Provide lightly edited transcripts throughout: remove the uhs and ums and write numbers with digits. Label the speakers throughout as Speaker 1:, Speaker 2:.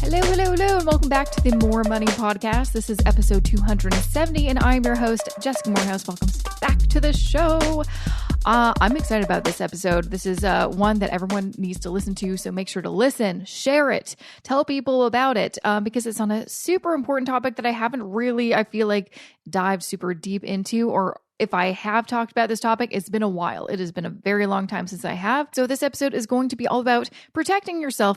Speaker 1: Hello, and welcome back to the More Money Podcast. This is episode 270, and I'm your host, Jessica Morehouse. Welcome back to the show. I'm excited about this episode. This is one that everyone needs to listen to, so make sure to listen, share it, tell people about it, because it's on a super important topic that I haven't really, I feel like, dived super deep into, or if I have talked about this topic, it's been a while. It has been a very long time since I have. So this episode is going to be all about protecting yourself,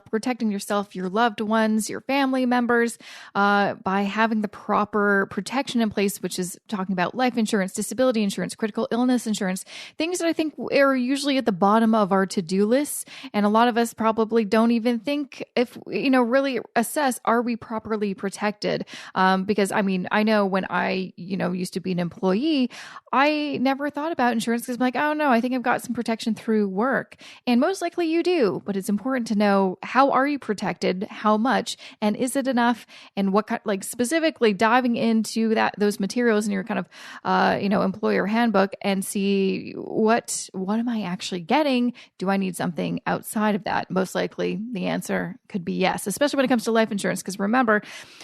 Speaker 1: your loved ones, your family members, by having the proper protection in place, which is talking about life insurance, disability insurance, critical illness insurance, things that I think are usually at the bottom of our to-do lists. And a lot of us probably don't even think if, really assess, are we properly protected? Because I know when I, used to be an employee, I never thought about insurance because I'm like, oh no, I think I've got some protection through work. And most likely you do, but it's important to know, how are you protected? How much? And is it enough? And what kind, specifically diving into those materials in your kind of, employer handbook and see what am I actually getting? Do I need something outside of that? Most likely the answer could be yes, especially when it comes to life insurance. Because remember,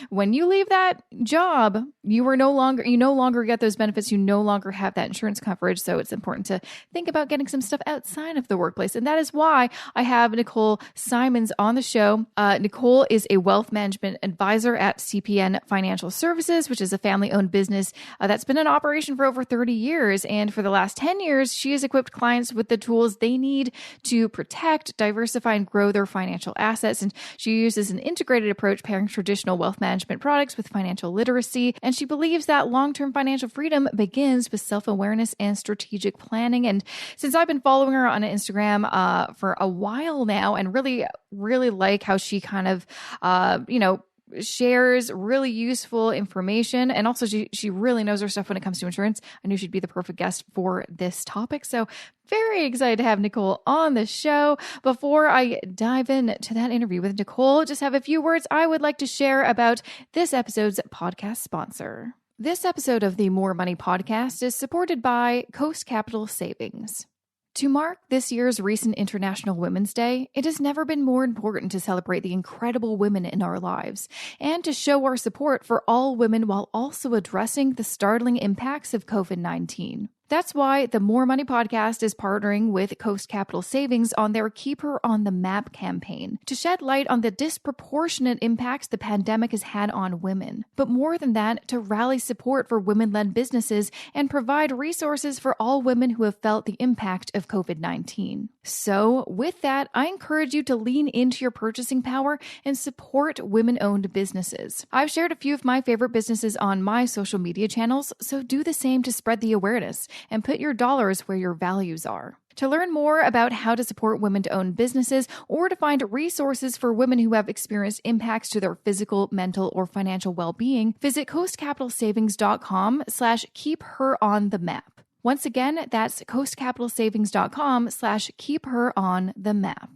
Speaker 1: when you leave that job, you no longer get those benefits. You no longer have that insurance coverage. So it's important to think about getting some stuff outside of the workplace. And that is why I have Nicole Simons on the show. Nicole is a wealth management advisor at CPN Financial Services, which is a family-owned business that's been in operation for over 30 years. And for the last 10 years, she has equipped clients with the tools they need to protect, diversify, and grow their financial assets. And she uses an integrated approach, pairing traditional wealth management products with financial literacy. And she believes that long-term financial freedom begins with self-awareness and strategic planning. And since I've been following her on Instagram for a while now, and really, really like how she kind of, shares really useful information. And also she really knows her stuff when it comes to insurance. I knew she'd be the perfect guest for this topic. So very excited to have Nicole on the show. Before I dive into that interview with Nicole, just have a few words I would like to share about this episode's podcast sponsor. This episode of the More Money Podcast is supported by Coast Capital Savings. To mark this year's recent International Women's Day, it has never been more important to celebrate the incredible women in our lives and to show our support for all women while also addressing the startling impacts of COVID-19. That's why the More Money Podcast is partnering with Coast Capital Savings on their Keep Her on the Map campaign to shed light on the disproportionate impacts the pandemic has had on women. But more than that, to rally support for women-led businesses and provide resources for all women who have felt the impact of COVID-19. So with that, I encourage you to lean into your purchasing power and support women-owned businesses. I've shared a few of my favorite businesses on my social media channels, so do the same to spread the awareness and put your dollars where your values are. To learn more about how to support women-owned businesses or to find resources for women who have experienced impacts to their physical, mental, or financial well-being, visit coastcapitalsavings.com/keepheronthemap. Once again, that's coastcapitalsavings.com/keepheronthemap.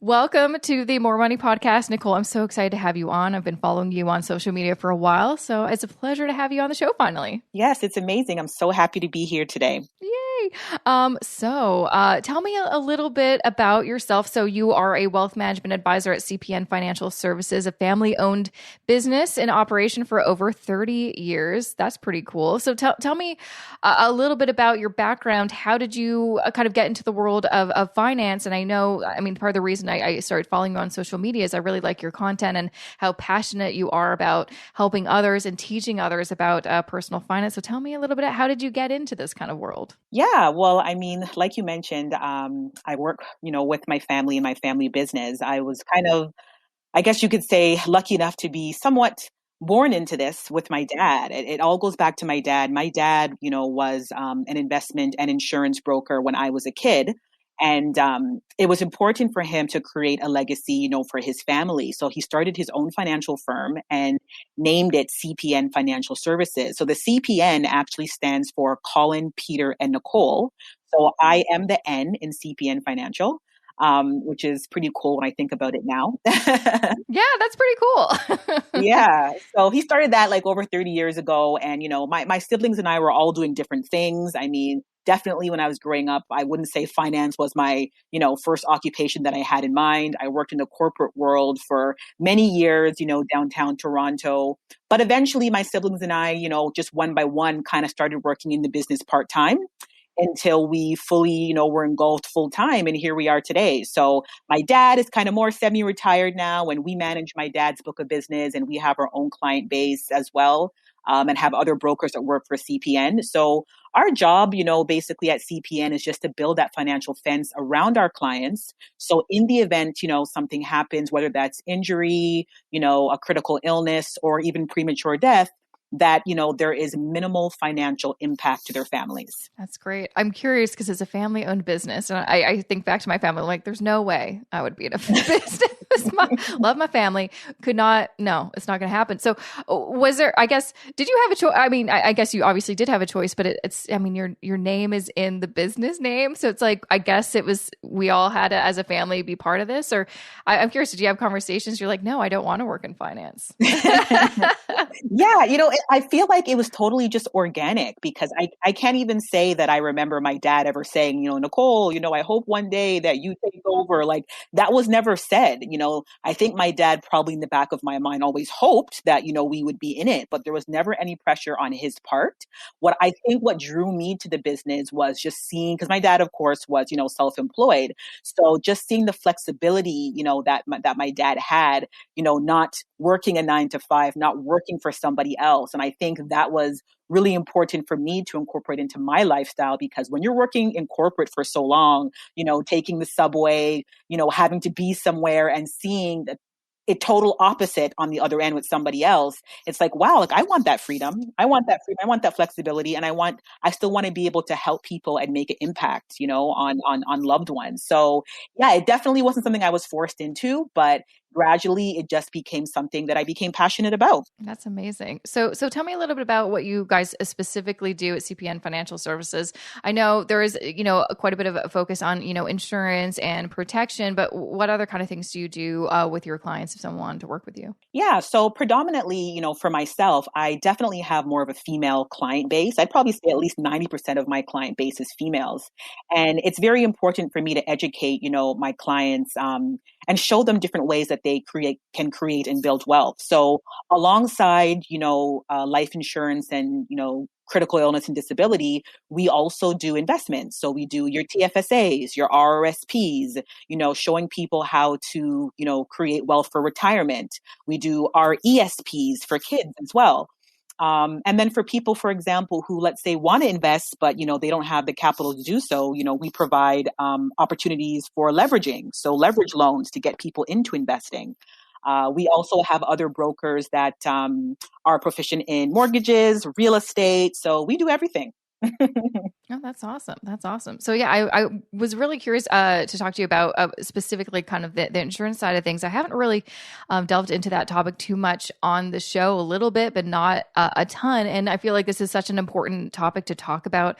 Speaker 1: Welcome to the More Money Podcast, Nicole. I'm so excited to have you on. I've been following you on social media for a while, so it's a pleasure to have you on the show finally.
Speaker 2: Yes, it's amazing. I'm so happy to be here today.
Speaker 1: Yay! So tell me a little bit about yourself. So you are a wealth management advisor at CPN Financial Services, a family-owned business in operation for over 30 years. That's pretty cool. So tell me a little bit about your background. How did you kind of get into the world of finance? And part of the reason I started following you on social media is I really like your content and how passionate you are about helping others and teaching others about personal finance. So tell me a little bit, how did you get into this kind of world?
Speaker 2: Yeah, well, like you mentioned, I work, with my family and my family business. I was kind of, I guess you could say, lucky enough to be somewhat born into this with my dad. It all goes back to my dad. My dad, was an investment and insurance broker when I was a kid. And it was important for him to create a legacy, for his family. So he started his own financial firm and named it CPN Financial Services. So the CPN actually stands for Colin, Peter, and Nicole. So I am the N in CPN Financial, which is pretty cool when I think about it now.
Speaker 1: Yeah, that's pretty cool.
Speaker 2: Yeah. So he started that like over 30 years ago. And, my siblings and I were all doing different things. definitely when I was growing up, I wouldn't say finance was my, first occupation that I had in mind. I worked in the corporate world for many years, downtown Toronto. But eventually my siblings and I, just one by one kind of started working in the business part-time until we fully, were engulfed full time. And here we are today. So my dad is kind of more semi-retired now, and we manage my dad's book of business, and we have our own client base as well, and have other brokers that work for CPN. So our job, basically at CPN is just to build that financial fence around our clients. So in the event, something happens, whether that's injury, a critical illness, or even premature death, that, there is minimal financial impact to their families.
Speaker 1: That's great. I'm curious because it's a family owned business. And I think back to my family, like, there's no way I would be in a business. Love my family. Could not, no, it's not going to happen. So was there, I guess, did you have a choice? I mean, I guess you obviously did have a choice, but I mean, your name is in the business name. So it's like, I guess we all had to, as a family, be part of this. Or I'm curious, did you have conversations? You're like, no, I don't want to work in finance.
Speaker 2: Yeah, I feel like it was totally just organic, because I can't even say that I remember my dad ever saying, Nicole, I hope one day that you take over. Like, that was never said. I think my dad probably in the back of my mind always hoped that, we would be in it, but there was never any pressure on his part. What drew me to the business was just seeing, because my dad, of course, was, self-employed. So just seeing the flexibility, that my dad had, not working a 9 to 5, not working for somebody else. And I think that was really important for me to incorporate into my lifestyle, because when you're working in corporate for so long, taking the subway, having to be somewhere and seeing a total opposite on the other end with somebody else, it's like, wow, like I want that freedom. I want that freedom. I want that flexibility. And I still want to be able to help people and make an impact, on loved ones. So yeah, it definitely wasn't something I was forced into, but gradually it just became something that I became passionate about.
Speaker 1: That's amazing. So tell me a little bit about what you guys specifically do at CPN Financial Services. I know there is, quite a bit of a focus on, insurance and protection, but what other kind of things do you do with your clients if someone wanted to work with you?
Speaker 2: Yeah. So predominantly, for myself, I definitely have more of a female client base. I'd probably say at least 90% of my client base is females. And it's very important for me to educate, my clients, and show them different ways that they can create and build wealth. So alongside, life insurance and, critical illness and disability, we also do investments. So we do your TFSAs, your RRSPs, showing people how to, create wealth for retirement. We do our ESPs for kids as well. And then for people, for example, who, let's say, want to invest, but, they don't have the capital to do so, we provide opportunities for leveraging. So leverage loans to get people into investing. We also have other brokers that are proficient in mortgages, real estate. So we do everything.
Speaker 1: Oh, that's awesome. That's awesome. So yeah, I was really curious to talk to you about specifically kind of the insurance side of things. I haven't really delved into that topic too much on the show, a little bit, but not a ton. And I feel like this is such an important topic to talk about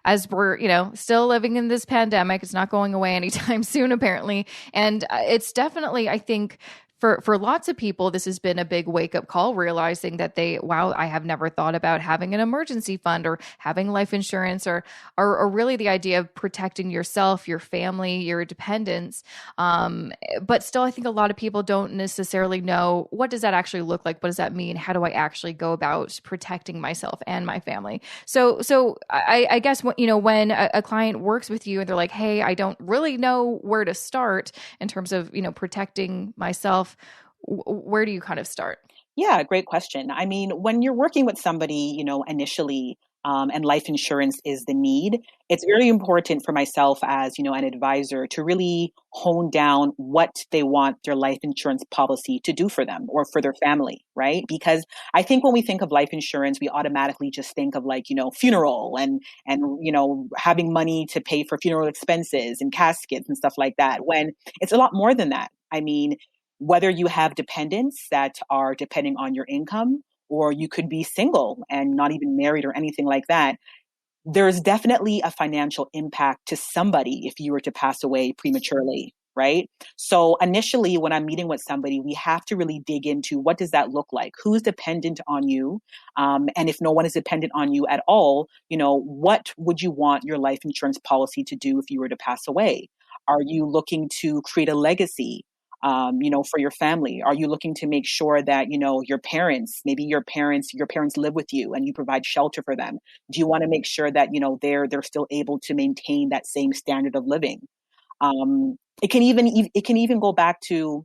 Speaker 1: as we're, still living in this pandemic. It's not going away anytime soon, apparently. And it's definitely, I think, for lots of people, this has been a big wake up call, realizing that wow, I have never thought about having an emergency fund or having life insurance or really the idea of protecting yourself, your family, your dependents. But still, I think a lot of people don't necessarily know, what does that actually look like? What does that mean? How do I actually go about protecting myself and my family? So I guess, when a client works with you and they're like, hey, I don't really know where to start in terms of, protecting myself, where do you kind of start?
Speaker 2: Yeah, great question. I mean, when you're working with somebody, initially, and life insurance is the need, it's very important for myself as, an advisor to really hone down what they want their life insurance policy to do for them or for their family, right? Because I think when we think of life insurance, we automatically just think of funeral and, having money to pay for funeral expenses and caskets and stuff like that, when it's a lot more than that. I mean, whether you have dependents that are depending on your income, or you could be single and not even married or anything like that, there's definitely a financial impact to somebody if you were to pass away prematurely, right? So initially, when I'm meeting with somebody, we have to really dig into what does that look like? Who's dependent on you? And if no one is dependent on you at all, what would you want your life insurance policy to do if you were to pass away? Are you looking to create a legacy? For your family? Are you looking to make sure that, your parents, maybe your parents live with you and you provide shelter for them? Do you want to make sure that, they're still able to maintain that same standard of living? It can even go back to,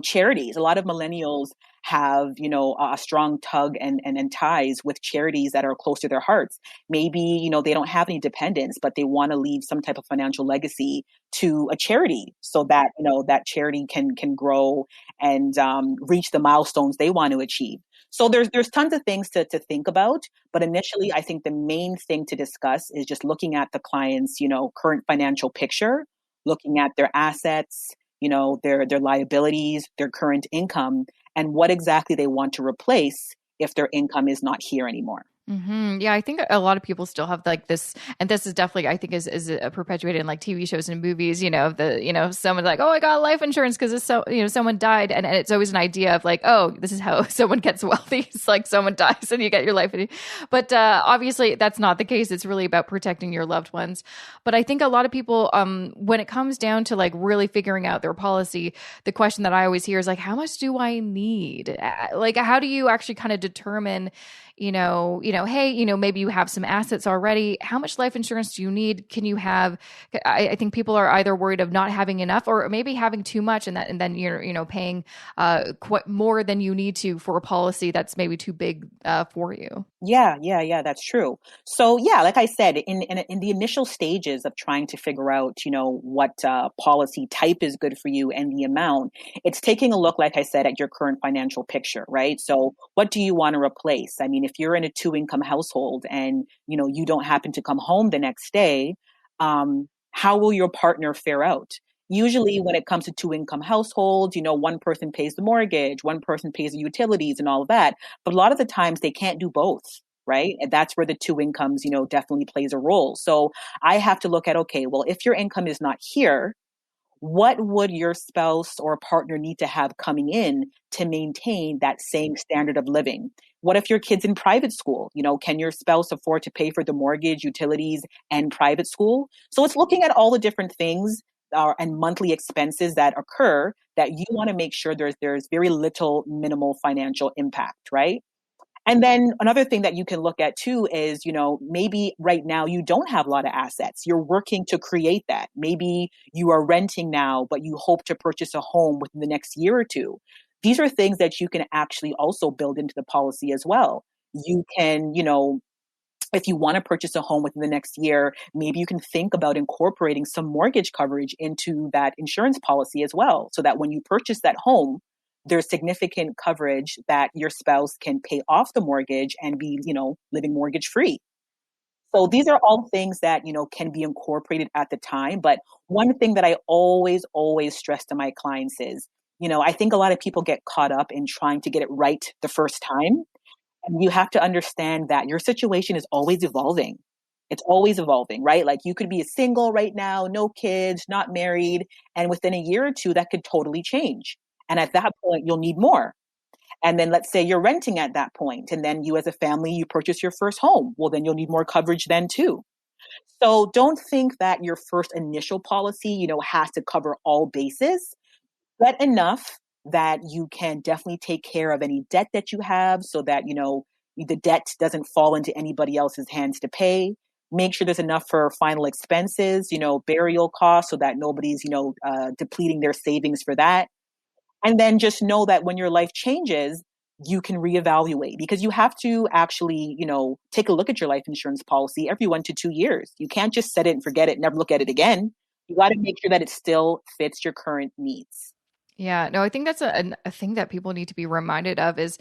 Speaker 2: charities. A lot of millennials have, a strong tug and ties with charities that are close to their hearts. Maybe, they don't have any dependents, but they want to leave some type of financial legacy to a charity so that, that charity can grow and reach the milestones they want to achieve. So there's tons of things to think about. But initially, I think the main thing to discuss is just looking at the client's, current financial picture, looking at their assets, their liabilities, their current income, and what exactly they want to replace if their income is not here anymore.
Speaker 1: Yeah, I think a lot of people still have like this, and this is definitely, I think, is perpetuated in like TV shows and movies. Someone's like, "Oh, I got life insurance because someone died," and it's always an idea of like, "Oh, this is how someone gets wealthy." It's like someone dies and you get your life. But obviously, that's not the case. It's really about protecting your loved ones. But I think a lot of people, when it comes down to like really figuring out their policy, the question that I always hear is like, "How much do I need?" Like, how do you actually kind of determine? Hey, maybe you have some assets already. How much life insurance do you need? Can you have, I think people are either worried of not having enough or maybe having too much and then you're, paying quite more than you need to for a policy that's maybe too big for you.
Speaker 2: Yeah, that's true. So yeah, like I said, in the initial stages of trying to figure out, what policy type is good for you and the amount, it's taking a look, like I said, at your current financial picture, right? So what do you want to replace? I mean, if you're in a 2-income household and, you don't happen to come home the next day, how will your partner fare out? Usually when it comes to 2-income households, one person pays the mortgage, one person pays the utilities and all of that. But a lot of the times they can't do both, right? And that's where the 2 incomes, definitely plays a role. So I have to look at, okay, well, if your income is not here, what would your spouse or partner need to have coming in to maintain that same standard of living? What if your kid's in private school? Can your spouse afford to pay for the mortgage, utilities, and private school? So it's looking at all the different things and monthly expenses that occur that you want to make sure there's very little minimal financial impact, right? And then another thing that you can look at too is, maybe right now you don't have a lot of assets. You're working to create that. Maybe you are renting now, but you hope to purchase a home within the next year or two. These are things that you can actually also build into the policy as well. You can, if you want to purchase a home within the next year, maybe you can think about incorporating some mortgage coverage into that insurance policy as well, so that when you purchase that home, there's significant coverage that your spouse can pay off the mortgage and be, living mortgage free. So these are all things that, can be incorporated at the time. But one thing that I always, always stress to my clients is, I think a lot of people get caught up in trying to get it right the first time. And you have to understand that your situation is always evolving. It's always evolving, right? Like you could be a single right now, no kids, not married, and within a year or two, that could totally change. And at that point, you'll need more. And then let's say you're renting at that point, and then you as a family, you purchase your first home. Well, then you'll need more coverage then too. So don't think that your first initial policy, has to cover all bases. But enough that you can definitely take care of any debt that you have so that, the debt doesn't fall into anybody else's hands to pay. Make sure there's enough for final expenses, burial costs so that nobody's, depleting their savings for that. And then just know that when your life changes, you can reevaluate because you have to actually, take a look at your life insurance policy every 1 to 2 years. You can't just set it and forget it, never look at it again. You got to make sure that it still fits your current needs.
Speaker 1: Yeah, no, I think that's a thing that people need to be reminded of is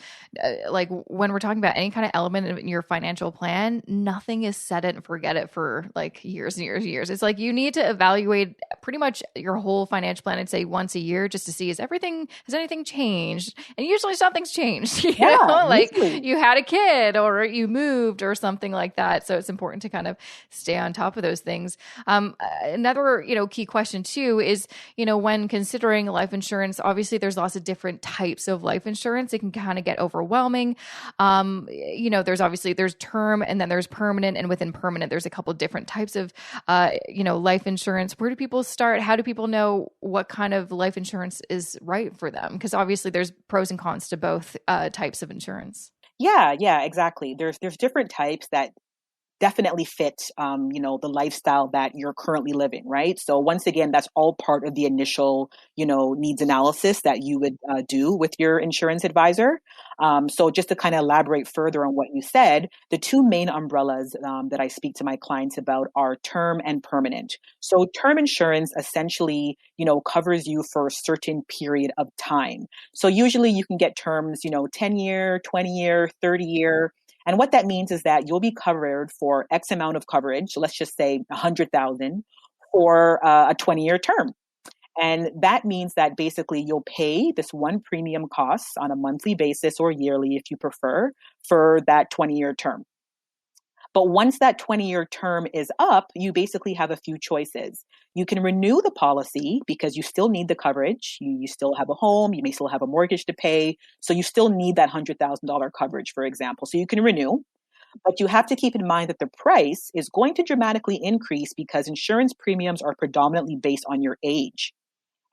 Speaker 1: like when we're talking about any kind of element in your financial plan, nothing is set it and forget it for like years and years and years. It's like you need to evaluate pretty much your whole financial plan and say once a year just to see has anything changed? And usually something's changed, you
Speaker 2: Yeah,
Speaker 1: know, like
Speaker 2: usually.
Speaker 1: you had a kid or you moved or something like that. So it's important to kind of stay on top of those things. Another, key question too is, when considering life insurance, obviously there's lots of different types of life insurance. It can kind of get overwhelming. There's term and then there's permanent, and within permanent, there's a couple of different types of, life insurance. Where do people start? How do people know what kind of life insurance is right for them? Because obviously there's pros and cons to both types of insurance.
Speaker 2: Yeah, exactly. There's different types that definitely fit, the lifestyle that you're currently living, right? So once again, that's all part of the initial, needs analysis that you would do with your insurance advisor. So just to kind of elaborate further on what you said, the two main umbrellas that I speak to my clients about are term and permanent. So term insurance essentially, covers you for a certain period of time. So usually you can get terms, 10-year, 20-year, 30-year. And what that means is that you'll be covered for X amount of coverage, let's just say 100,000 for a 20-year term. And that means that basically you'll pay this one premium cost on a monthly basis or yearly if you prefer for that 20-year term. But once that 20-year term is up, you basically have a few choices. You can renew the policy because you still need the coverage. You still have a home. You may still have a mortgage to pay. So you still need that $100,000 coverage, for example. So you can renew. But you have to keep in mind that the price is going to dramatically increase because insurance premiums are predominantly based on your age.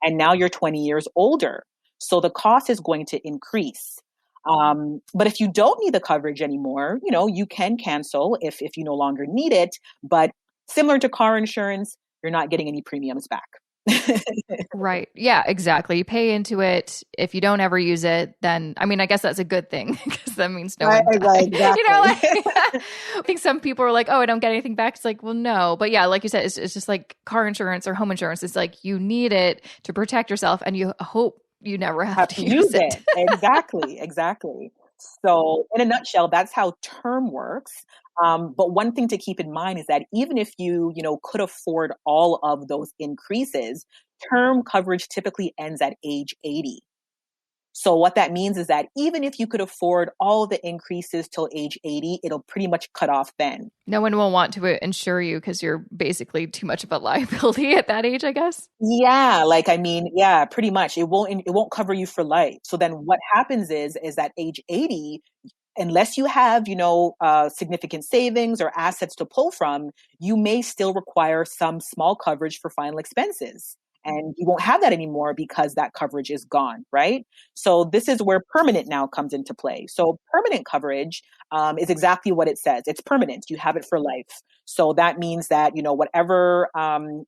Speaker 2: And now you're 20 years older. So the cost is going to increase. But if you don't need the coverage anymore, you can cancel if you no longer need it. But similar to car insurance, you're not getting any premiums back.
Speaker 1: Right. Yeah, exactly. You pay into it. If you don't ever use it, then, I guess that's a good thing because that means no one died.
Speaker 2: Exactly.
Speaker 1: I think some people are like, oh, I don't get anything back. It's like, well, no. But yeah, like you said, it's just like car insurance or home insurance. It's like you need it to protect yourself and you hope you never have to use it.
Speaker 2: Exactly. So in a nutshell, that's how term works. But one thing to keep in mind is that even if you could afford all of those increases, term coverage typically ends at age 80. So what that means is that even if you could afford all the increases till age 80, it'll pretty much cut off then.
Speaker 1: No one will want to insure you because you're basically too much of a liability at that age, I guess.
Speaker 2: Yeah, pretty much. It won't cover you for life. So then what happens is at age 80, unless you have, significant savings or assets to pull from, you may still require some small coverage for final expenses. And you won't have that anymore because that coverage is gone, right? So this is where permanent now comes into play. So permanent coverage is exactly what it says. It's permanent. You have it for life. So that means that, whatever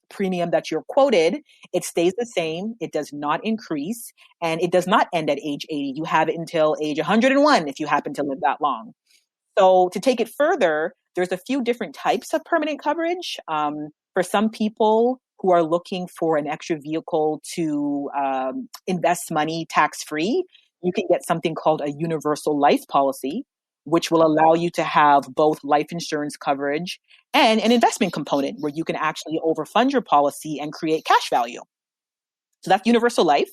Speaker 2: premium that you're quoted, it stays the same. It does not increase and it does not end at age 80. You have it until age 101 if you happen to live that long. So to take it further, there's a few different types of permanent coverage. For some people who are looking for an extra vehicle to invest money tax-free, you can get something called a universal life policy, which will allow you to have both life insurance coverage and an investment component where you can actually overfund your policy and create cash value. So that's universal life.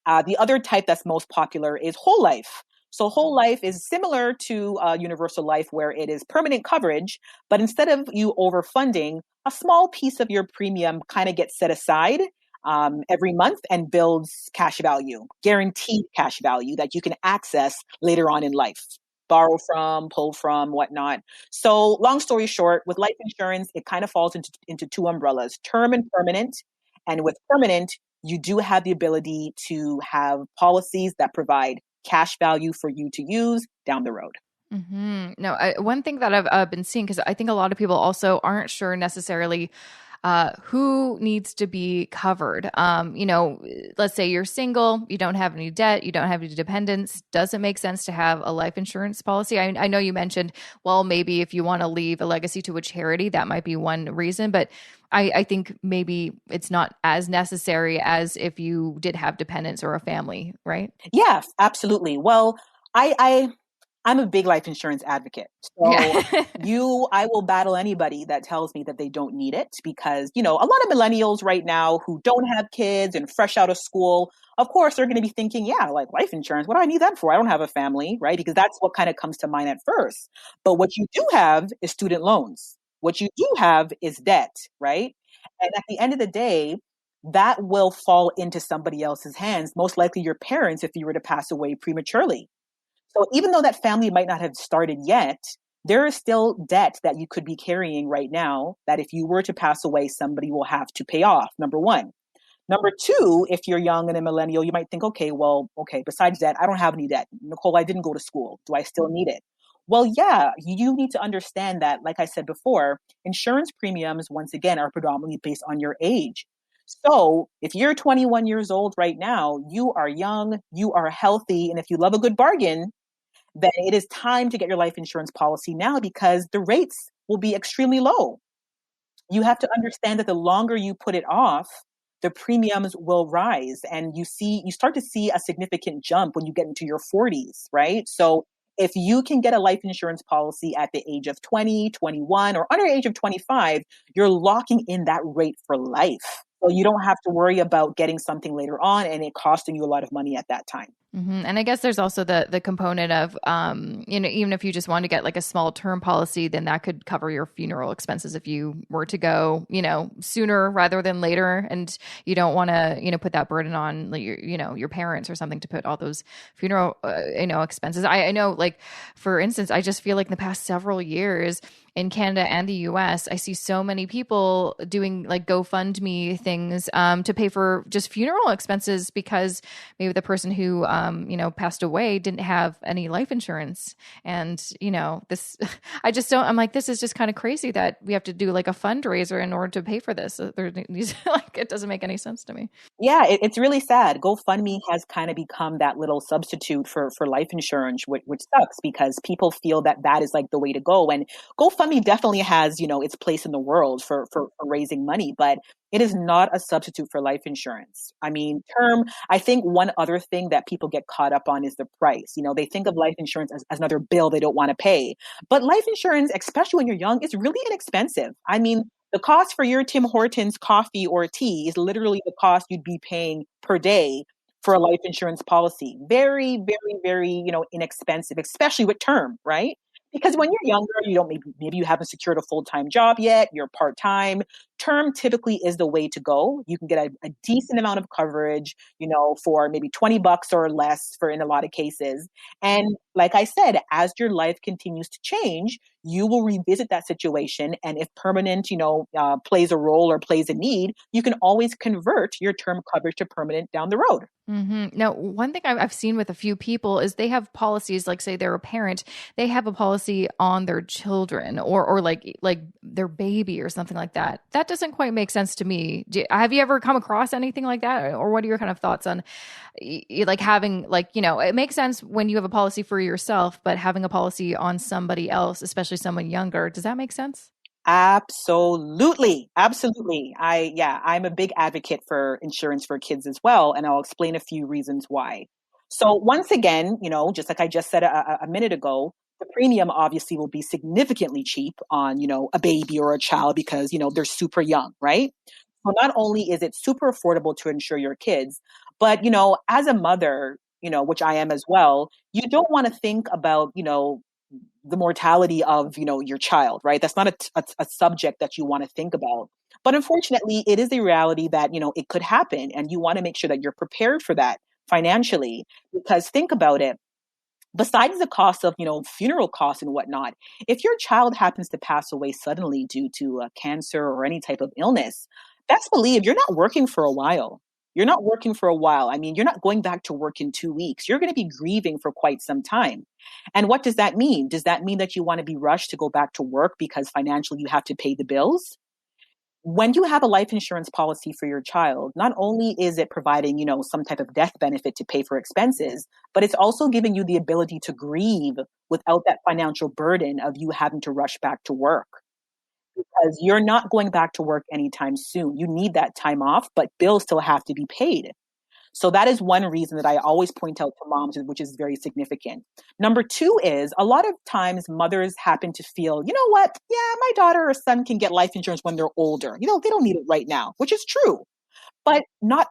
Speaker 2: The other type that's most popular is whole life. So whole life is similar to universal life where it is permanent coverage, but instead of you overfunding, a small piece of your premium kind of gets set aside every month and builds cash value, guaranteed cash value that you can access later on in life, borrow from, pull from, whatnot. So long story short, with life insurance, it kind of falls into two umbrellas, term and permanent. And with permanent, you do have the ability to have policies that provide cash value for you to use down the road.
Speaker 1: Mm-hmm. No, one thing that I've been seeing, because I think a lot of people also aren't sure necessarily who needs to be covered. Let's say you're single, you don't have any debt, you don't have any dependents. Does it make sense to have a life insurance policy? I know you mentioned, well, maybe if you want to leave a legacy to a charity, that might be one reason. But I think maybe it's not as necessary as if you did have dependents or a family, right?
Speaker 2: Yeah, absolutely. Well, I'm a big life insurance advocate. So
Speaker 1: Yeah.
Speaker 2: I will battle anybody that tells me that they don't need it because, a lot of millennials right now who don't have kids and fresh out of school, of course, they're going to be thinking, yeah, like life insurance. What do I need that for? I don't have a family, right? Because that's what kind of comes to mind at first. But what you do have is student loans. What you do have is debt, right? And at the end of the day, that will fall into somebody else's hands, most likely your parents if you were to pass away prematurely. So even though that family might not have started yet, there is still debt that you could be carrying right now that if you were to pass away, somebody will have to pay off, number one. Number two, if you're young and a millennial, you might think, okay, besides that, I don't have any debt. Nicole, I didn't go to school. Do I still need it? Well, yeah, you need to understand that, like I said before, insurance premiums, once again, are predominantly based on your age. So if you're 21 years old right now, you are young, you are healthy, and if you love a good bargain, then it is time to get your life insurance policy now because the rates will be extremely low. You have to understand that the longer you put it off, the premiums will rise and you start to see a significant jump when you get into your 40s, right? So if you can get a life insurance policy at the age of 20, 21, or under the age of 25, you're locking in that rate for life. So you don't have to worry about getting something later on and it costing you a lot of money at that time.
Speaker 1: And I guess there's also the component of, even if you just want to get like a small term policy, then that could cover your funeral expenses if you were to go, sooner rather than later. And you don't want to, put that burden on like, your parents or something to put all those funeral, expenses. I know, like, for instance, I just feel like in the past several years, in Canada and the US, I see so many people doing like GoFundMe things to pay for just funeral expenses because maybe the person who, passed away didn't have any life insurance. And, this, I just don't, I'm like, this is just kind of crazy that we have to do like a fundraiser in order to pay for this. Like, it doesn't make any sense to me.
Speaker 2: Yeah, it's really sad. GoFundMe has kind of become that little substitute for life insurance, which sucks because people feel that that is like the way to go. And GoFundMe definitely has, its place in the world for raising money, but it is not a substitute for life insurance. I mean, I think one other thing that people get caught up on is the price. They think of life insurance as another bill they don't want to pay. But life insurance, especially when you're young, is really inexpensive. I mean, the cost for your Tim Hortons coffee or tea is literally the cost you'd be paying per day for a life insurance policy. Very, very, very, inexpensive, especially with term, right? Because when you're younger, you don't maybe you haven't secured a full-time job yet, you're part-time. Term typically is the way to go. You can get a decent amount of coverage, for maybe $20 or less for in a lot of cases. And like I said, as your life continues to change, you will revisit that situation. And if permanent, plays a role or plays a need, you can always convert your term coverage to permanent down the road.
Speaker 1: Now, one thing I've seen with a few people is they have policies, like say they're a parent, they have a policy on their children or like their baby or something like that. That doesn't quite make sense to me. Have you ever come across anything like that? Or what are your kind of thoughts on like having it makes sense when you have a policy for yourself, but having a policy on somebody else, especially someone younger, does that make sense?
Speaker 2: Absolutely. Absolutely. I'm a big advocate for insurance for kids as well. And I'll explain a few reasons why. So once again, just like I just said a minute ago, the premium obviously will be significantly cheap on, a baby or a child because, they're super young, right? So not only is it super affordable to insure your kids, but, as a mother, which I am as well, you don't want to think about, the mortality of, your child, right? That's not a subject that you want to think about. But unfortunately, it is a reality that, it could happen. And you want to make sure that you're prepared for that financially, because think about it. Besides the cost of, funeral costs and whatnot, if your child happens to pass away suddenly due to cancer or any type of illness, best believe you're not working for a while. You're not working for a while. I mean, you're not going back to work in 2 weeks. You're going to be grieving for quite some time. And what does that mean? Does that mean that you want to be rushed to go back to work because financially you have to pay the bills? When you have a life insurance policy for your child, not only is it providing, some type of death benefit to pay for expenses, but it's also giving you the ability to grieve without that financial burden of you having to rush back to work. because you're not going back to work anytime soon. You need that time off, but bills still have to be paid. So that is one reason that I always point out to moms, which is very significant. Number two is a lot of times mothers happen to feel, you know what? Yeah, my daughter or son can get life insurance when they're older. They don't need it right now, which is true, but not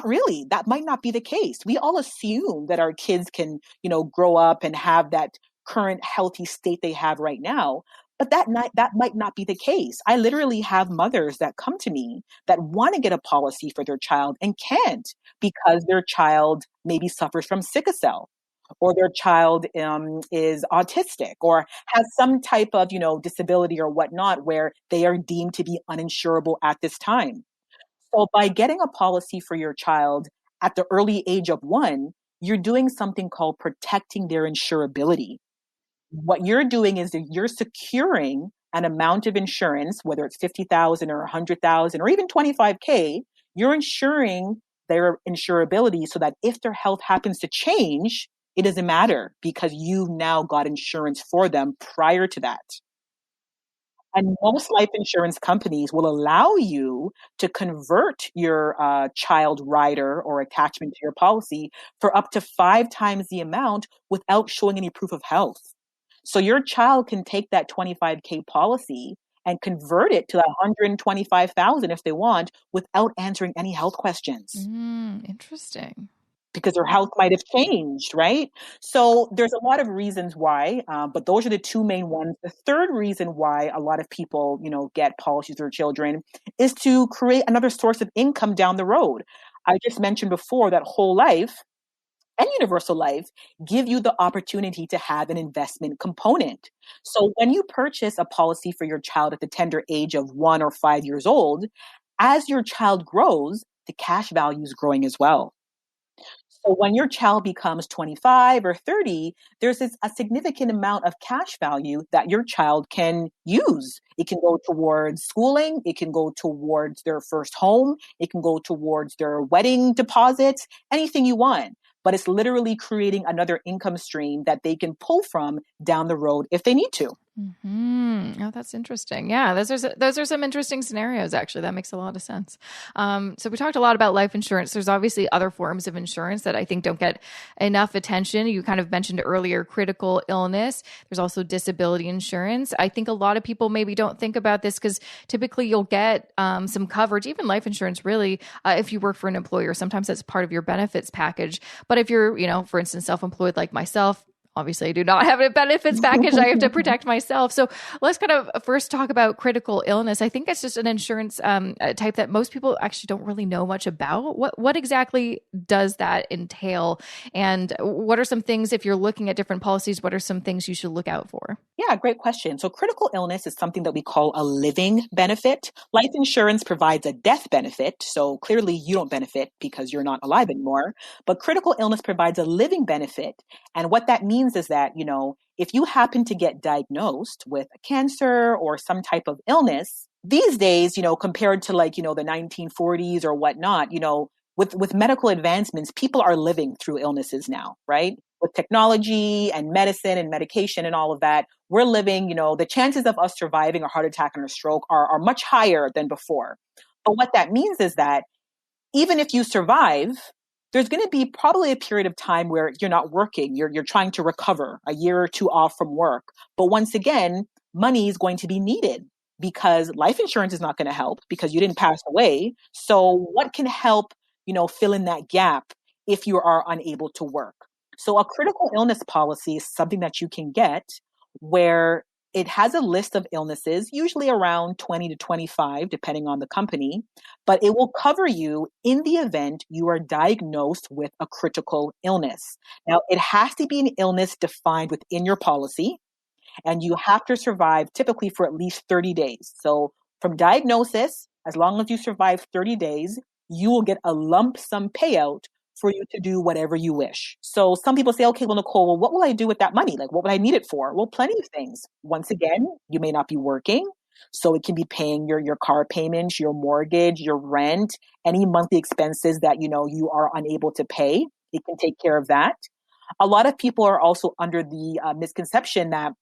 Speaker 2: really. That might not be the case. We all assume that our kids can, grow up and have that current healthy state they have right now. But that might not be the case. I literally have mothers that come to me that want to get a policy for their child and can't because their child maybe suffers from sickle cell, or their child is autistic or has some type of, disability or whatnot where they are deemed to be uninsurable at this time. So by getting a policy for your child at the early age of 1, you're doing something called protecting their insurability. What you're doing is that you're securing an amount of insurance, whether it's 50,000 or 100,000 or even 25K, you're ensuring their insurability so that if their health happens to change, it doesn't matter because you've now got insurance for them prior to that. And most life insurance companies will allow you to convert your child rider or attachment to your policy for up to 5 times the amount without showing any proof of health. So your child can take that 25K policy and convert it to 125,000 if they want without answering any health questions.
Speaker 1: Interesting.
Speaker 2: Because their health might have changed, right? So there's a lot of reasons why, but those are the two main ones. The third reason why a lot of people, get policies for their children is to create another source of income down the road. I just mentioned before that whole life and universal life give you the opportunity to have an investment component. So when you purchase a policy for your child at the tender age of 1 or 5 years old, as your child grows, the cash value is growing as well. So when your child becomes 25 or 30, there's a significant amount of cash value that your child can use. It can go towards schooling. It can go towards their first home. It can go towards their wedding deposits, anything you want. But it's literally creating another income stream that they can pull from down the road if they need to.
Speaker 1: Oh, that's interesting. Yeah, those are some interesting scenarios, actually. That makes a lot of sense. So we talked a lot about life insurance. There's obviously other forms of insurance that I think don't get enough attention. You kind of mentioned earlier critical illness. There's also disability insurance. I think a lot of people maybe don't think about this because typically you'll get some coverage, even life insurance, really, if you work for an employer. Sometimes that's part of your benefits package. But if you're, for instance, self-employed like myself, obviously, I do not have a benefits package. I have to protect myself. So let's kind of first talk about critical illness. I think it's just an insurance type that most people actually don't really know much about. What exactly does that entail? And what are some things, if you're looking at different policies, what are some things you should look out for?
Speaker 2: Yeah, great question. So critical illness is something that we call a living benefit. Life insurance provides a death benefit. So clearly you don't benefit because you're not alive anymore. But critical illness provides a living benefit. And what that means is that, if you happen to get diagnosed with a cancer or some type of illness, these days, compared to the 1940s or whatnot, with medical advancements, people are living through illnesses now, right? With technology and medicine and medication and all of that, we're living, the chances of us surviving a heart attack and a stroke are much higher than before. But what that means is that even if you survive, there's going to be probably a period of time where you're not working. You're trying to recover a year or two off from work. But once again, money is going to be needed because life insurance is not going to help because you didn't pass away. So what can help, fill in that gap if you are unable to work? So a critical illness policy is something that you can get where it has a list of illnesses, usually around 20 to 25, depending on the company, but it will cover you in the event you are diagnosed with a critical illness. Now, it has to be an illness defined within your policy, and you have to survive typically for at least 30 days. So from diagnosis, as long as you survive 30 days, you will get a lump sum payout for you to do whatever you wish. So some people say, okay, well, Nicole, well, what will I do with that money? Like, what would I need it for? Well, plenty of things. Once again, you may not be working. So it can be paying your car payments, your mortgage, your rent, any monthly expenses that, you are unable to pay. It can take care of that. A lot of people are also under the misconception that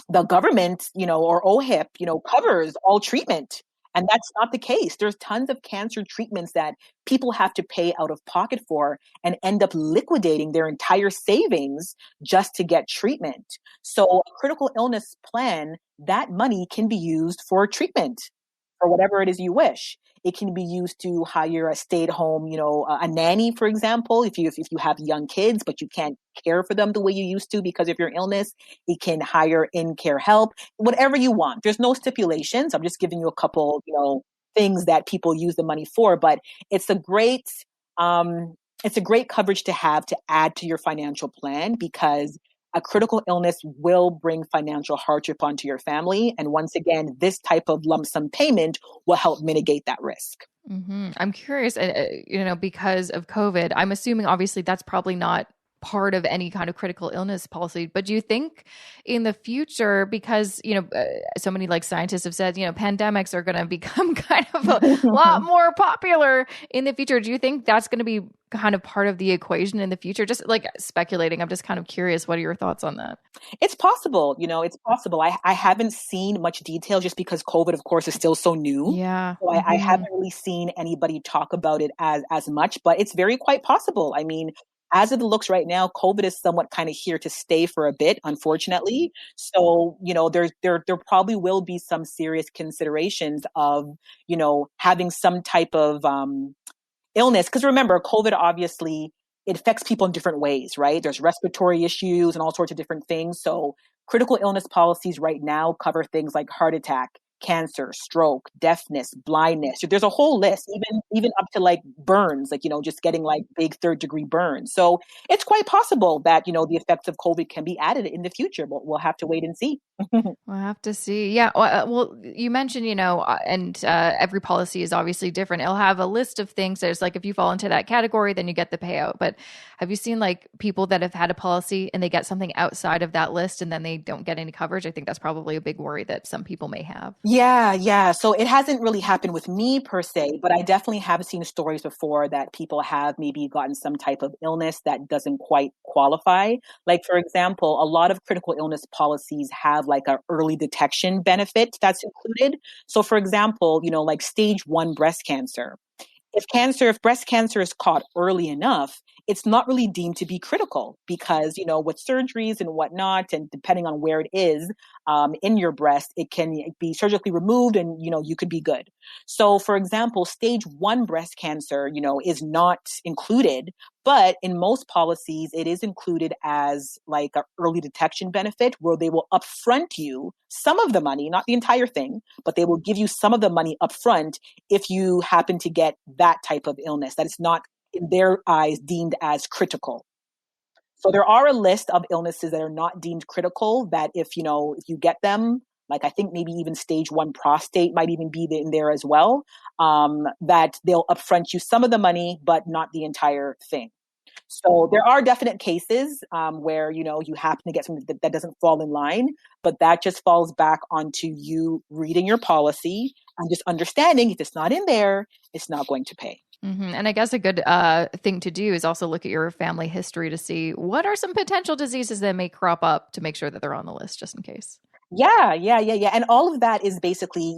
Speaker 2: the government, or OHIP, covers all treatment. And that's not the case. There's tons of cancer treatments that people have to pay out of pocket for and end up liquidating their entire savings just to get treatment. So a critical illness plan, that money can be used for treatment or whatever it is you wish. It can be used to hire a stay-at-home, a nanny, for example, if you have young kids, but you can't care for them the way you used to because of your illness. It can hire in-care help, whatever you want. There's no stipulations. I'm just giving you a couple, things that people use the money for, but it's a great, coverage to have to add to your financial plan, because a critical illness will bring financial hardship onto your family. And once again, this type of lump sum payment will help mitigate that risk.
Speaker 1: Mm-hmm. I'm curious, because of COVID, I'm assuming obviously that's probably not part of any kind of critical illness policy. But do you think in the future, because, so many scientists have said, pandemics are going to become kind of a lot more popular in the future. Do you think that's going to be kind of part of the equation in the future? Just speculating. I'm just kind of curious. What are your thoughts on that?
Speaker 2: It's possible. It's possible. I haven't seen much detail just because COVID, of course, is still so new.
Speaker 1: Yeah.
Speaker 2: So I haven't really seen anybody talk about it as much, but it's very quite possible. I mean, as it looks right now, COVID is somewhat kind of here to stay for a bit, unfortunately. So, there probably will be some serious considerations of, having some type of illness. Because remember, COVID obviously, it affects people in different ways, right? There's respiratory issues and all sorts of different things. So critical illness policies right now cover things like heart attack, cancer, stroke, deafness, blindness. There's a whole list, even up to burns, just getting big 3rd-degree burns. So it's quite possible that, the effects of COVID can be added in the future, but we'll have to wait and see.
Speaker 1: We'll have to see. Yeah. Well, you mentioned, every policy is obviously different. It'll have a list of things. There's if you fall into that category, then you get the payout. But have you seen people that have had a policy and they get something outside of that list and then they don't get any coverage? I think that's probably a big worry that some people may have.
Speaker 2: Yeah. So it hasn't really happened with me per se, but I definitely have seen stories before that people have maybe gotten some type of illness that doesn't quite qualify. For example, a lot of critical illness policies have a early detection benefit that's included. So for example, stage 1 breast cancer. If breast cancer is caught early enough, it's not really deemed to be critical because, with surgeries and whatnot, and depending on where it is in your breast, it can be surgically removed and, you could be good. So for example, stage 1 breast cancer, is not included, but in most policies, it is included as an early detection benefit where they will upfront you some of the money, not the entire thing, but they will give you some of the money upfront if you happen to get that type of illness that is not in their eyes deemed as critical. So there are a list of illnesses that are not deemed critical that if you get them, I think maybe even stage 1 prostate might even be in there as well, that they'll upfront you some of the money, but not the entire thing. So there are definite cases where, you happen to get something that doesn't fall in line, but that just falls back onto you reading your policy and just understanding if it's not in there, it's not going to pay.
Speaker 1: Mm-hmm. And I guess a good thing to do is also look at your family history to see what are some potential diseases that may crop up to make sure that they're on the list just in case.
Speaker 2: Yeah. And all of that is basically,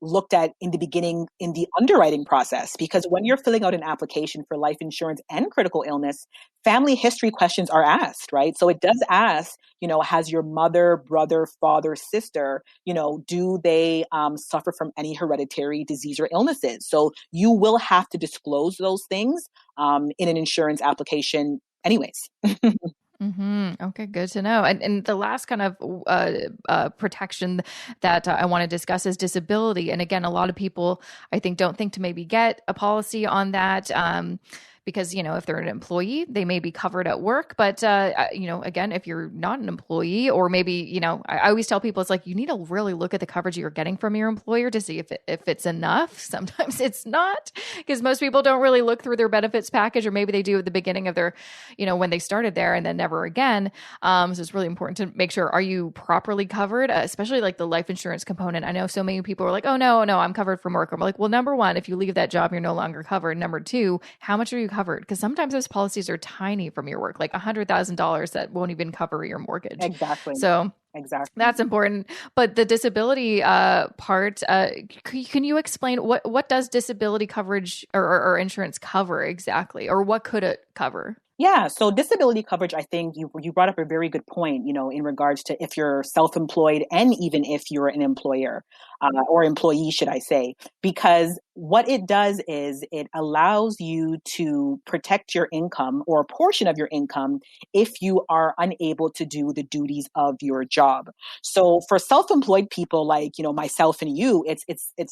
Speaker 2: looked at in the beginning in the underwriting process, because when you're filling out an application for life insurance and critical illness, family history questions are asked, right? So it does ask, has your mother, brother, father, sister, do they suffer from any hereditary disease or illnesses? So you will have to disclose those things in an insurance application anyways.
Speaker 1: Mm-hmm. Okay, good to know. And the last kind of protection that I want to discuss is disability. And again, a lot of people, I think, don't think to maybe get a policy on that. Because, if they're an employee, they may be covered at work. But, again, if you're not an employee or maybe, I always tell people it's you need to really look at the coverage you're getting from your employer to see if it's enough. Sometimes it's not, because most people don't really look through their benefits package, or maybe they do at the beginning of their, when they started there and then never again. So it's really important to make sure, are you properly covered, especially the life insurance component. I know so many people are oh, no, I'm covered from work. I'm well, number one, if you leave that job, you're no longer covered. Number two, how much are you covered covered? Because sometimes those policies are tiny from your work, like $100,000 that won't even cover your mortgage.
Speaker 2: Exactly.
Speaker 1: So
Speaker 2: Exactly.
Speaker 1: that's important. But the disability part, can you explain what does disability coverage or insurance cover exactly? Or what could it cover?
Speaker 2: Yeah, so disability coverage, I think you brought up a very good point, in regards to if you're self-employed and even if you're an employer or employee, should I say, because what it does is it allows you to protect your income or a portion of your income if you are unable to do the duties of your job. So for self-employed people like, myself and you, it's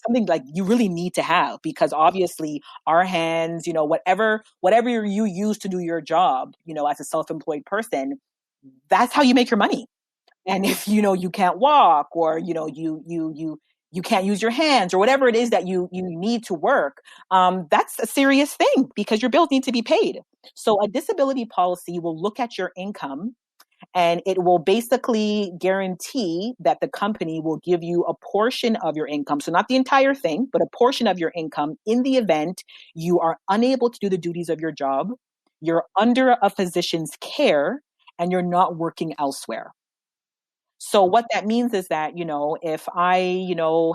Speaker 2: something like you really need to have because obviously our hands, whatever you use to do your job, as a self-employed person, that's how you make your money. And if you can't walk or you can't use your hands or whatever it is that you need to work, that's a serious thing because your bills need to be paid. So a disability policy will look at your income and it will basically guarantee that the company will give you a portion of your income. So not the entire thing, but a portion of your income in the event you are unable to do the duties of your job, you're under a physician's care, and you're not working elsewhere. So what that means is that, if I,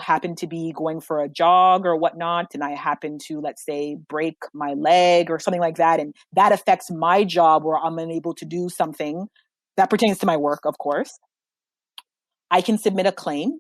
Speaker 2: happen to be going for a jog or whatnot, and I happen to, let's say, break my leg or something like that, and that affects my job where I'm unable to do something that pertains to my work, of course, I can submit a claim,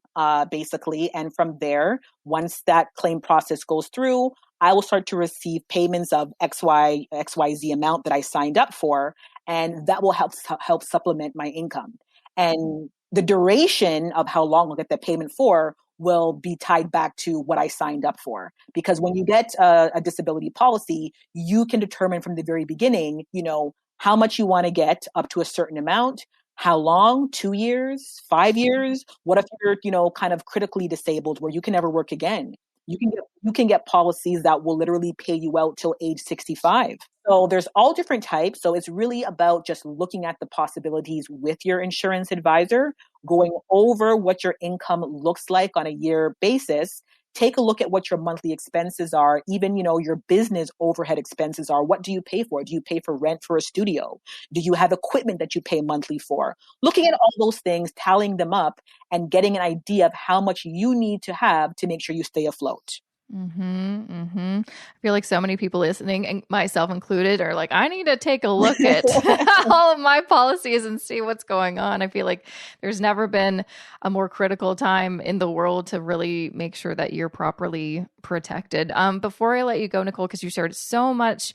Speaker 2: basically. And from there, once that claim process goes through, I will start to receive payments of XYZ amount that I signed up for. And that will help supplement my income. And the duration of how long I'll get the payment for will be tied back to what I signed up for. Because when you get a disability policy, you can determine from the very beginning, how much you want to get up to a certain amount. How long? 2 years, 5 years? What if you're, kind of critically disabled where you can never work again? You can get policies that will literally pay you out till age 65. So there's all different types. So it's really about just looking at the possibilities with your insurance advisor, going over what your income looks like on a year basis. Take a look at what your monthly expenses are, even, your business overhead expenses are. What do you pay for? Do you pay for rent for a studio? Do you have equipment that you pay monthly for? Looking at all those things, tallying them up, and getting an idea of how much you need to have to make sure you stay afloat.
Speaker 1: I feel like so many people listening, and myself included, are like, I need to take a look at all of my policies and see what's going on. I feel like there's never been a more critical time in the world to really make sure that you're properly protected. Before I let you go, Nicole, because you shared so much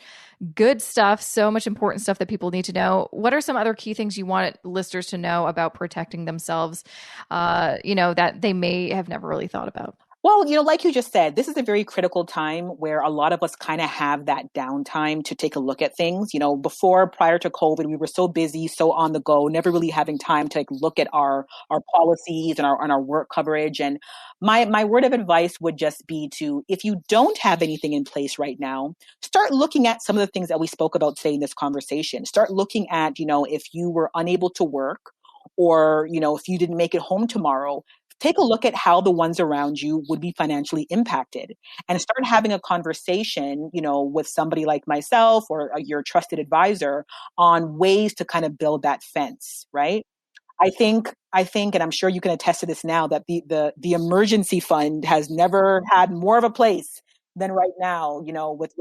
Speaker 1: good stuff, so much important stuff that people need to know, what are some other key things you want listeners to know about protecting themselves, that they may have never really thought about?
Speaker 2: Well, like you just said, this is a very critical time where a lot of us kind of have that downtime to take a look at things. Prior to COVID, we were so busy, so on the go, never really having time to look at our policies and our work coverage. And my word of advice would just be to, if you don't have anything in place right now, start looking at some of the things that we spoke about today in this conversation. Start looking at, if you were unable to work or, if you didn't make it home tomorrow, take a look at how the ones around you would be financially impacted and start having a conversation, with somebody like myself or your trusted advisor on ways to kind of build that fence, right? I think, and I'm sure you can attest to this now, that the emergency fund has never had more of a place than right now, with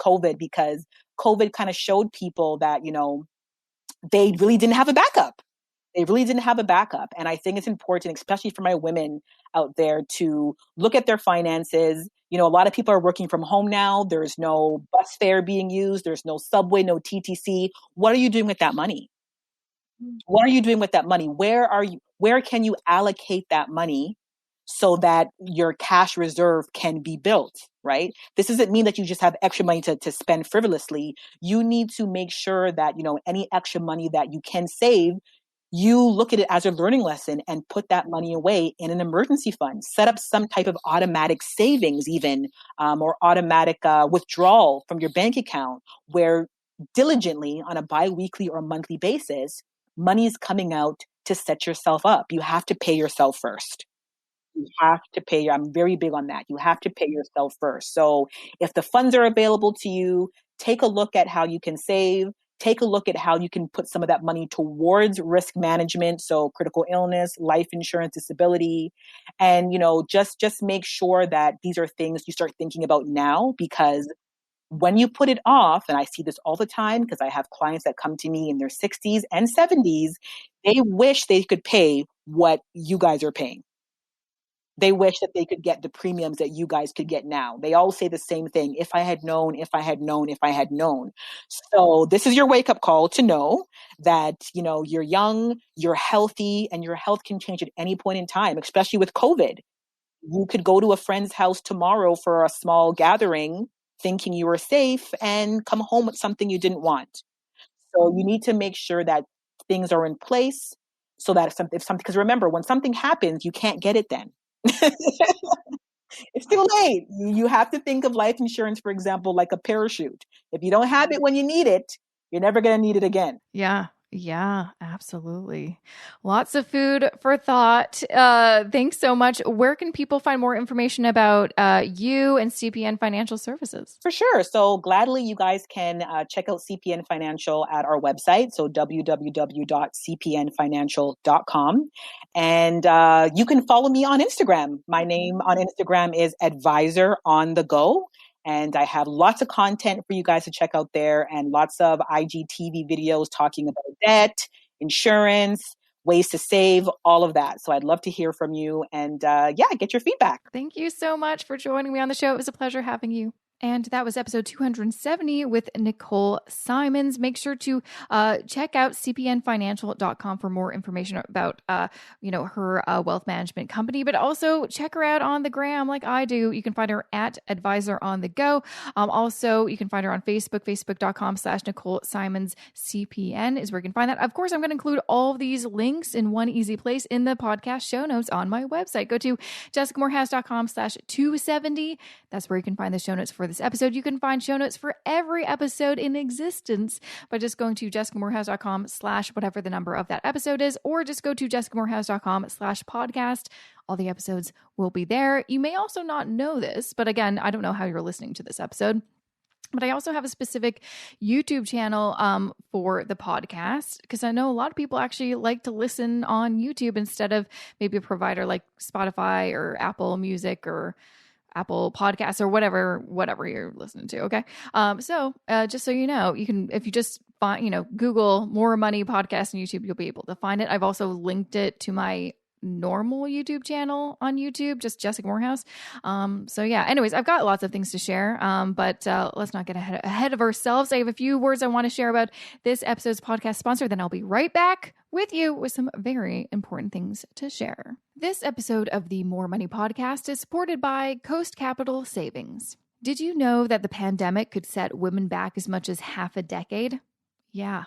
Speaker 2: COVID, because COVID kind of showed people that, they really didn't have a backup. They really didn't have a backup. And I think it's important, especially for my women out there, to look at their finances. A lot of people are working from home now. There's no bus fare being used. There's no subway, no TTC. What are you doing with that money? What are you doing with that money? Where can you allocate that money so that your cash reserve can be built, right? This doesn't mean that you just have extra money to spend frivolously. You need to make sure that, any extra money that you can save, you look at it as a learning lesson and put that money away in an emergency fund. Set up some type of automatic savings even, or automatic withdrawal from your bank account where diligently on a biweekly or monthly basis, money is coming out to set yourself up. You have to pay yourself first. you have to pay. I'm very big on that. You have to pay yourself first. So if the funds are available to you, take a look at how you can save. Take a look at how you can put some of that money towards risk management. So critical illness, life insurance, disability, and, just make sure that these are things you start thinking about now, because when you put it off, and I see this all the time because I have clients that come to me in their 60s and 70s, they wish they could pay what you guys are paying. They wish that they could get the premiums that you guys could get now. They all say the same thing. If I had known, if I had known, if I had known. So this is your wake up call to know that, you're young, you're healthy, and your health can change at any point in time, especially with COVID. You could go to a friend's house tomorrow for a small gathering thinking you were safe and come home with something you didn't want. So you need to make sure that things are in place so that if something, because remember, when something happens, you can't get it then. It's too late. You have to think of life insurance, for example, like a parachute. If you don't have it when you need it, you're never going to need it again.
Speaker 1: Yeah. Yeah, absolutely. Lots of food for thought. Thanks so much. Where can people find more information about you and CPN Financial Services?
Speaker 2: For sure. So gladly, you guys can check out CPN Financial at our website. So www.cpnfinancial.com. And you can follow me on Instagram. My name on Instagram is Advisor on the Go. And I have lots of content for you guys to check out there, and lots of IGTV videos talking about debt, insurance, ways to save, all of that. So I'd love to hear from you and get your feedback.
Speaker 1: Thank you so much for joining me on the show. It was a pleasure having you. And that was episode 270 with Nicole Simons. Make sure to check out cpnfinancial.com for more information about, her wealth management company, but also check her out on the gram like I do. You can find her at Advisor on the Go. Also, you can find her on Facebook, facebook.com/Nicole Simons CPN is where you can find that. Of course, I'm going to include all of these links in one easy place in the podcast show notes on my website. Go to jessicamorehouse.com/270. That's where you can find the show notes for this episode. You can find show notes for every episode in existence by just going to jessicamorehouse.com/whatever the number of that episode is, or just go to jessicamorehouse.com/podcast. All the episodes will be there. You may also not know this, but again, I don't know how you're listening to this episode, but I also have a specific YouTube channel for the podcast, because I know a lot of people actually like to listen on YouTube instead of maybe a provider like Spotify or Apple Music or Apple Podcasts or whatever you're listening to. Okay. So just so you know, you can, if you just find, Google More Money Podcast on YouTube, you'll be able to find it. I've also linked it to my normal YouTube channel on YouTube, just Jessica Morehouse. So yeah, anyways, I've got lots of things to share, but let's not get ahead of ourselves. I have a few words I want to share about this episode's podcast sponsor, then I'll be right back with you with some very important things to share. This episode of the More Money Podcast is supported by Coast Capital Savings. Did you know that the pandemic could set women back as much as half a decade? Yeah.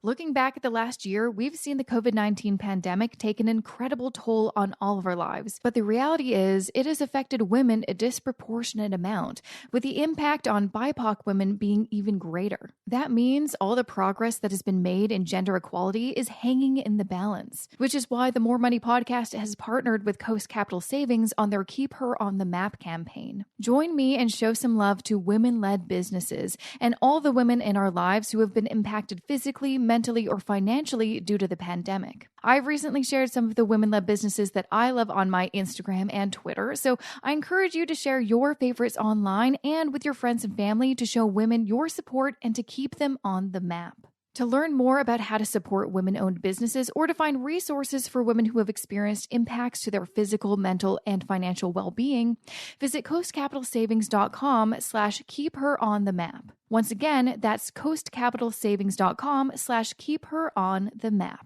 Speaker 1: Looking back at the last year, we've seen the COVID-19 pandemic take an incredible toll on all of our lives. But the reality is, it has affected women a disproportionate amount, with the impact on BIPOC women being even greater. That means all the progress that has been made in gender equality is hanging in the balance, which is why the More Money Podcast has partnered with Coast Capital Savings on their Keep Her on the Map campaign. Join me and show some love to women-led businesses and all the women in our lives who have been impacted physically, mentally, or financially due to the pandemic. I've recently shared some of the women-led businesses that I love on my Instagram and Twitter, so I encourage you to share your favorites online and with your friends and family to show women your support and to keep them on the map. To learn more about how to support women-owned businesses or to find resources for women who have experienced impacts to their physical, mental, and financial well-being, visit coastcapitalsavings.com/keepheronthemap. Once again, that's coastcapitalsavings.com/keepheronthemap.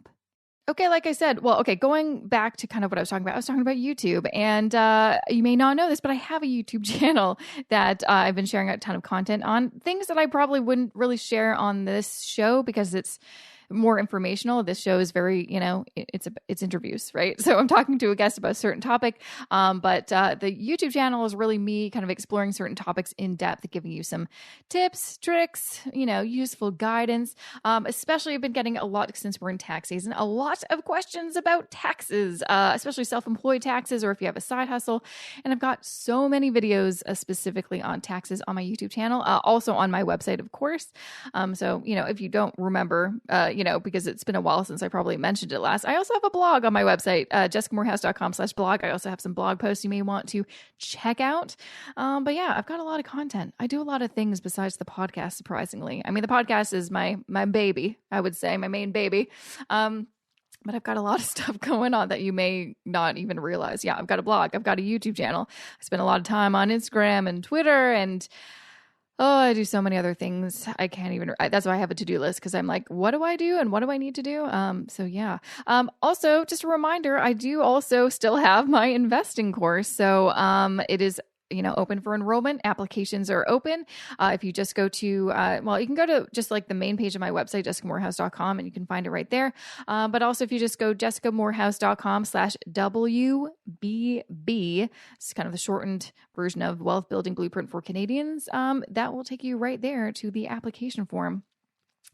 Speaker 1: Okay, like I said, going back to kind of what I was talking about YouTube. And you may not know this, but I have a YouTube channel that I've been sharing a ton of content on, things that I probably wouldn't really share on this show because it's more informational. This show is very, it's interviews, right? So I'm talking to a guest about a certain topic. But the YouTube channel is really me kind of exploring certain topics in depth, giving you some tips, tricks, useful guidance. Especially I've been getting a lot, since we're in tax season, a lot of questions about taxes, especially self-employed taxes, or if you have a side hustle. And I've got so many videos specifically on taxes on my YouTube channel, also on my website, of course. So, if you don't remember, because it's been a while since I probably mentioned it last, I also have a blog on my website, jessicamorehouse.com/blog. I also have some blog posts you may want to check out. But yeah, I've got a lot of content. I do a lot of things besides the podcast, surprisingly. I mean, the podcast is my baby, I would say, my main baby. But I've got a lot of stuff going on that you may not even realize. Yeah, I've got a blog. I've got a YouTube channel. I spend a lot of time on Instagram and Twitter, and I do so many other things. I can't even, that's why I have a to-do list, because I'm like, what do I do and what do I need to do? So yeah. Also, just a reminder, I do also still have my investing course. So it is open for enrollment. Applications are open. If you just go to, you can go to just like the main page of my website, jessicamorehouse.com, and you can find it right there. But also if you just go jessicamorehouse.com/WBB, it's kind of the shortened version of Wealth Building Blueprint for Canadians. That will take you right there to the application form.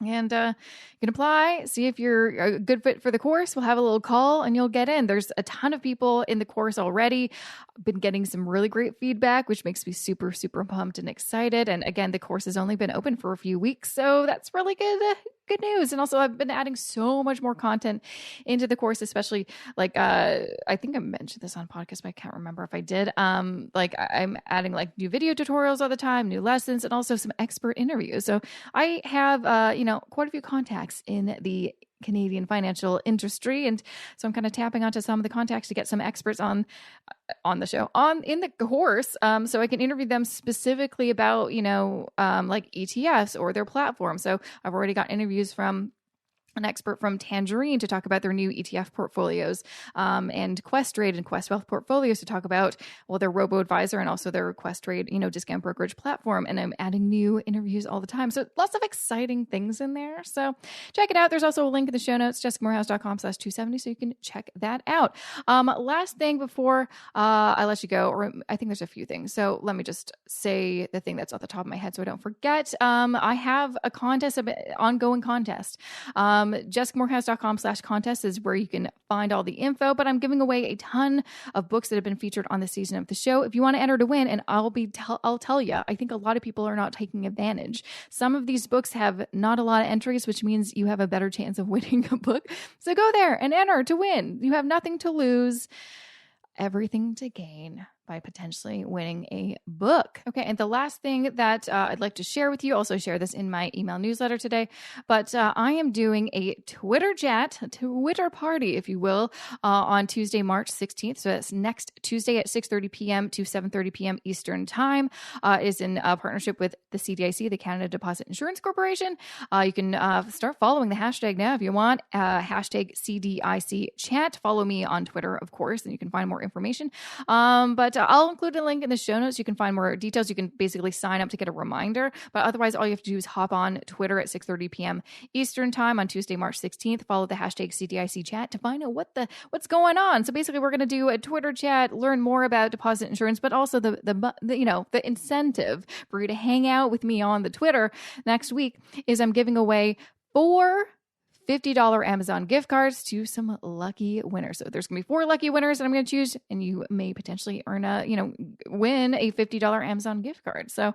Speaker 1: And you can apply, see if you're a good fit for the course. We'll have a little call and you'll get in. There's a ton of people in the course already. I've been getting some really great feedback, which makes me super, super pumped and excited. And again, the course has only been open for a few weeks, so that's really good news. And also I've been adding so much more content into the course, especially like, I think I mentioned this on podcast, but I can't remember if I did. I'm adding like new video tutorials all the time, new lessons, and also some expert interviews. So I have, quite a few contacts in the Canadian financial industry. And so I'm kind of tapping onto some of the contacts to get some experts on the show, in the course. So I can interview them specifically about, like ETFs or their platform. So I've already got interviews from an expert from Tangerine to talk about their new ETF portfolios, and Questrade and Quest Wealth portfolios to talk about, their robo-advisor and also their Questrade, discount brokerage platform. And I'm adding new interviews all the time. So lots of exciting things in there. So check it out. There's also a link in the show notes, jessicamorehouse.com/270. So you can check that out. Last thing before I let you go, or I think there's a few things. So let me just say the thing that's off the top of my head so I don't forget. I have a contest, ongoing contest. jessicamorehouse.com/contest is where you can find all the info, but I'm giving away a ton of books that have been featured on this season of the show. If you want to enter to win, and I'll tell you, I think a lot of people are not taking advantage. Some of these books have not a lot of entries, which means you have a better chance of winning a book. So go there and enter to win. You have nothing to lose, everything to gain by potentially winning a book. Okay, and the last thing that I'd like to share with you, also share this in my email newsletter today, but I am doing a Twitter party, if you will, on Tuesday, March 16th. So that's next Tuesday at 6:30 p.m. to 7:30 p.m. Eastern Time. Is in partnership with the CDIC, the Canada Deposit Insurance Corporation. You can start following the hashtag now if you want, hashtag CDIC chat. Follow me on Twitter, of course, and you can find more information. But I'll include a link in the show notes. You can find more details. You can basically sign up to get a reminder. But otherwise, all you have to do is hop on Twitter at 6:30 p.m. Eastern Time on Tuesday, March 16th. Follow the hashtag CDIC chat to find out what's going on. So basically, we're going to do a Twitter chat, learn more about deposit insurance, but also the incentive for you to hang out with me on the Twitter next week is I'm giving away 4 $50 Amazon gift cards to some lucky winners. So there's going to be 4 lucky winners that I'm going to choose, and you may potentially win a $50 Amazon gift card. So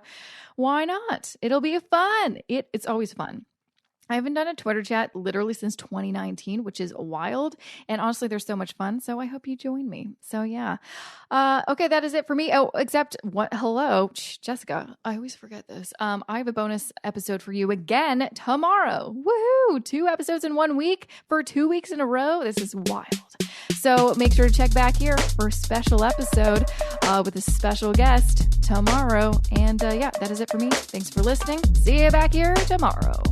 Speaker 1: why not? It'll be fun. It's always fun. I haven't done a Twitter chat literally since 2019, which is wild. And honestly, they're so much fun. So I hope you join me. So yeah. Okay, that is it for me. Oh, except what? Hello, Jessica. I always forget this. I have a bonus episode for you again tomorrow. Woohoo! 2 episodes in 1 week for 2 weeks in a row. This is wild. So make sure to check back here for a special episode with a special guest tomorrow. And yeah, that is it for me. Thanks for listening. See you back here tomorrow.